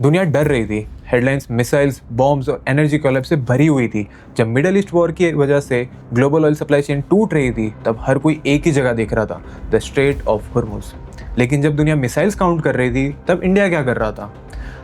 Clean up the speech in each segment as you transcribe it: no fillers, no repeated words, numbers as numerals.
दुनिया डर रही थी। हेडलाइंस मिसाइल्स, बॉम्ब्स और एनर्जी कोलैप्स से भरी हुई थी। जब मिडल ईस्ट वॉर की वजह से ग्लोबल ऑयल सप्लाई चेन टूट रही थी, तब हर कोई एक ही जगह देख रहा था, द स्ट्रेट ऑफ हुर्मुज। लेकिन जब दुनिया मिसाइल्स काउंट कर रही थी, तब इंडिया क्या कर रहा था?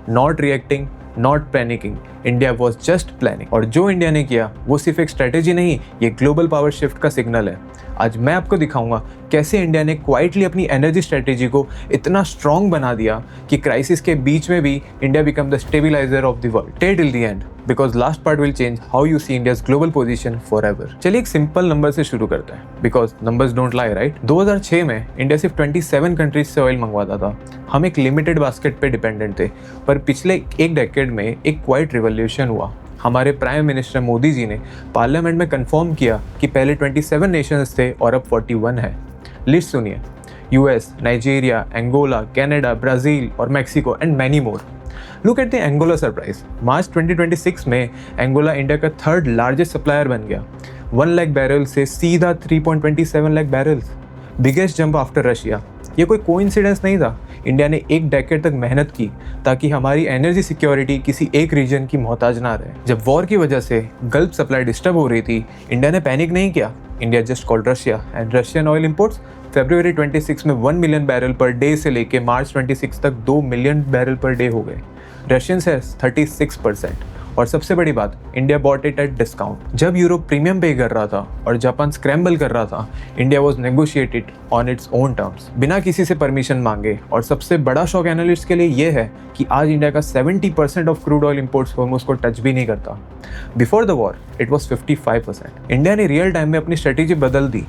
Not reacting, not panicking, India was just planning. और जो इंडिया ने किया वो सिर्फ एक स्ट्रेटेजी नहीं, ये ग्लोबल पावर शिफ्ट का सिग्नल है। आज मैं आपको दिखाऊंगा कैसे इंडिया ने क्वाइटली अपनी एनर्जी स्ट्रेटेजी को इतना स्ट्रॉन्ग बना दिया कि क्राइसिस के बीच में भी India become the stabiliser of the world. Stay till the end because last part will change how you see India's global position forever. चलिए एक सिंपल नंबर से शुरू करते हैं, because numbers don't lie, right? 2006 में इंडिया सिर्फ 27 countries से oil मंगवाता था। हम एक लिमिटेड बास्केट पे डिपेंडेंट थे, पर पिछले एक डेकेड में एक क्वाइट रिवॉल्यूशन हुआ। हमारे प्राइम मिनिस्टर मोदी जी ने पार्लियामेंट में कंफर्म किया कि पहले 27 नेशंस थे और अब 41 है। लिस्ट सुनिए: US, Nigeria, Angola, Canada, Brazil और Mexico and many more. Look at the Angola surprise. मार्च 2026 में एंगोला इंडिया का थर्ड लार्जेस्ट सप्लायर बन गया। 1 लाख बैरल से सीधा 3.27 lakh barrels. Biggest jump after Russia. ये कोई कोइंसिडेंस नहीं था। इंडिया ने एक डेकेड तक मेहनत की ताकि हमारी एनर्जी सिक्योरिटी किसी एक रीजन की मोहताज ना रहे। जब वॉर की वजह से गल्फ सप्लाई डिस्टर्ब हो रही थी, इंडिया ने पैनिक नहीं किया। India just called Russia and Russian oil imports फरवरी 26 में 1 मिलियन बैरल पर डे से लेके मार्च 26 तक 2 मिलियन बैरल पर डे हो गए। रशियन से 36%। और सबसे बड़ी बात, India bought it at discount. जब यूरोप प्रीमियम पे कर रहा था और जापान स्क्रैम्बल कर रहा था, India was negotiated on its own terms, बिना किसी से परमिशन मांगे। और सबसे बड़ा शॉक एनालिस्ट के लिए ये है कि आज इंडिया का 70% of crude oil imports Hormuz को टच भी नहीं करता। Before the war it was 55%। India ने रियल टाइम में अपनी स्ट्रेटेजी बदल दी।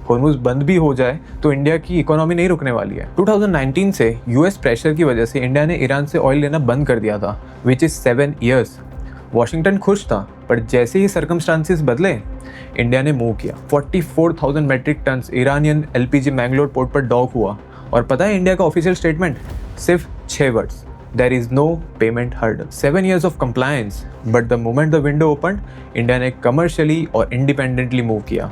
होर्मुज बंद भी हो जाए तो इंडिया की इकोनॉमी नहीं रुकने वाली है। 2019 से यूएस प्रेशर की वजह से इंडिया ने ईरान से ऑयल लेना बंद कर दिया था, विच इज 7 years। वॉशिंगटन खुश था, पर जैसे ही सर्कमस्टांसेस बदले, इंडिया ने मूव किया। 44,000 metric tons Iranian LPG Mangalore port पर डॉक हुआ। और पता है इंडिया का ऑफिशियल स्टेटमेंट? सिर्फ 6 words: there is no payment hurdle. 7 years of compliance, but the moment the window open, India ने कमर्शियली और इंडिपेंडेंटली मूव किया।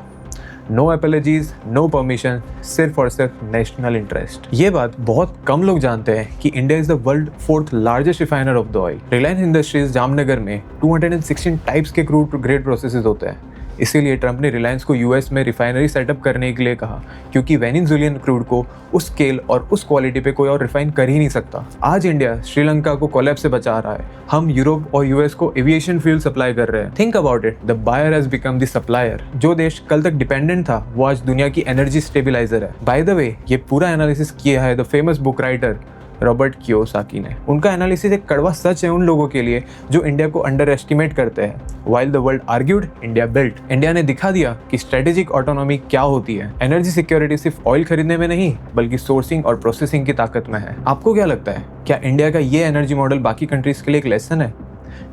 नो अपॉलजीज, नो परमिशन, सिर्फ और सिर्फ नेशनल इंटरेस्ट। ये बात बहुत कम लोग जानते हैं कि India is the world 4th largest refiner of the oil. Reliance industries Jamnagar में 216 टाइप्स के क्रूड ग्रेड प्रोसेसेस होते हैं। इसीलिए ट्रंप ने रिलायंस को यूएस में रिफाइनरी सेटअप करने के लिए कहा, क्योंकि वेनेजुएलियन क्रूड को उस स्केल और उस क्वालिटी पे कोई और रिफाइन कर ही नहीं सकता। आज इंडिया श्रीलंका को कोलैप्स से बचा रहा है। हम यूरोप और यूएस को एविएशन फ्यूल सप्लाई कर रहे हैं। Think about it, the buyer has become the supplier. जो देश कल तक डिपेंडेंट था, वो आज दुनिया की एनर्जी स्टेबिलाइजर है। बाय द वे, ये पूरा एनालिसिस किया है the famous book writer Robert Kiyosaki ने। उनका एनालिसिस एक कड़वा सच है उन लोगों के लिए जो इंडिया को अंडर एस्टिमेट करते हैं। While the world argued, India built. India ने दिखा दिया कि स्ट्रेटेजिक ऑटोनॉमी क्या होती है। एनर्जी सिक्योरिटी सिर्फ ऑयल खरीदने में नहीं, बल्कि सोर्सिंग और प्रोसेसिंग की ताकत में है। आपको क्या लगता है, क्या इंडिया का ये एनर्जी मॉडल बाकी कंट्रीज के लिए एक लेसन है?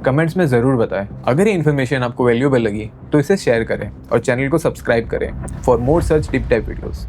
कमेंट्स में ज़रूर बताएं। अगर ये इन्फॉर्मेशन आपको वैल्यूएबल लगी तो इसे शेयर करें और चैनल को सब्सक्राइब करें for more such deep type videos.